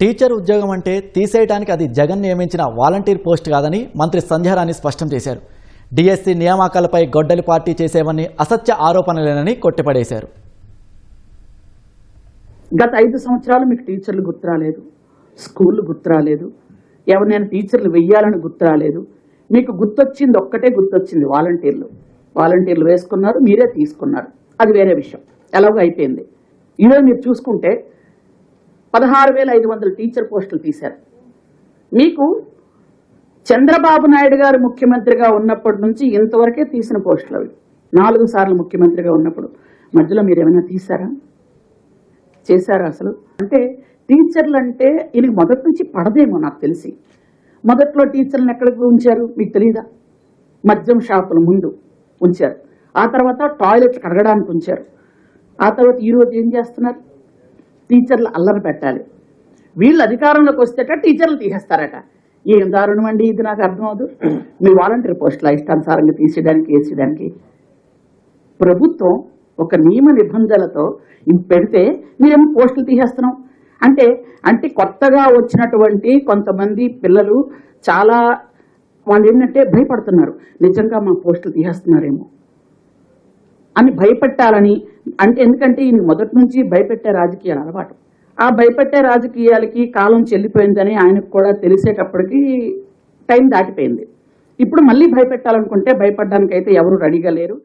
Teacher ఉద్యోగం అంటే తీసేయడానికి అది జగన్ నియమించిన వాలంటీర్ పోస్ట్ కాదని మంత్రి సంధ్యారాణి స్పష్టం చేశారు. డిఎస్సి నియామకాలపై గొడ్డలి పార్టీ చేసేవన్నీ అసత్య ఆరోపణలేనని కొట్టిపడేశారు. గత 5 సంవత్సరాలు మీకు టీచర్లు గుర్తురాలేదు, స్కూళ్ళు గుర్తురాలేదు, ఎవరినైనా టీచర్లు వెయ్యాలని గుర్తురాలేదు. మీకు గుర్తొచ్చింది ఒక్కటే గుర్తొచ్చింది, వాలంటీర్లు వేసుకున్నారు, మీరే తీసుకున్నారు. అది వేరే విషయం, ఎలాగో అయిపోయింది. ఈరోజు మీరు చూసుకుంటే 16,500 టీచర్ పోస్టులు తీశారు. మీకు చంద్రబాబు నాయుడు గారు ముఖ్యమంత్రిగా ఉన్నప్పటి నుంచి ఇంతవరకే తీసిన పోస్టులు అవి. 4 సార్లు ముఖ్యమంత్రిగా ఉన్నప్పుడు మధ్యలో మీరు ఏమైనా తీశారా? చేశారా అసలు? అంటే టీచర్లు అంటే ఈయనకి మొదటి నుంచి పడదేమో నాకు తెలిసి. మొదట్లో టీచర్లను ఎక్కడికి ఉంచారు మీకు తెలియదా? మద్యం షాపుల ముందు ఉంచారు, ఆ తర్వాత టాయిలెట్లు కడగడానికి ఉంచారు, ఆ తర్వాత ఈరోజు ఏం చేస్తున్నారు? టీచర్లు అల్లరి పెట్టాలి, వీళ్ళు అధికారంలోకి వస్తేట టీచర్లు తీసేస్తారట. ఏం దారుణం అండి ఇది, నాకు అర్థం అవదు. మీ వాలంటీర్ పోస్టుల ఇష్టానుసారంగా తీసేయడానికి వేసేయడానికి ప్రభుత్వం ఒక నియమ నిబంధనలతో పెడితే మీరేమో పోస్టులు తీసేస్తున్నాం అంటే కొత్తగా వచ్చినటువంటి కొంతమంది పిల్లలు చాలా వాళ్ళు ఏంటంటే భయపడుతున్నారు, నిజంగా మా పోస్టులు తీసేస్తున్నారేమో అని భయపెట్టాలని. ఎందుకంటే ఈయన మొదటి నుంచి భయపెట్టే రాజకీయాలు అలవాటు. ఆ భయపెట్టే రాజకీయాలకి కాలం చెల్లిపోయిందని ఆయనకు కూడా తెలిసేటప్పటికి టైం దాటిపోయింది. ఇప్పుడు మళ్ళీ భయపెట్టాలనుకుంటే భయపడడానికైతే ఎవరు రెడీగా లేరు.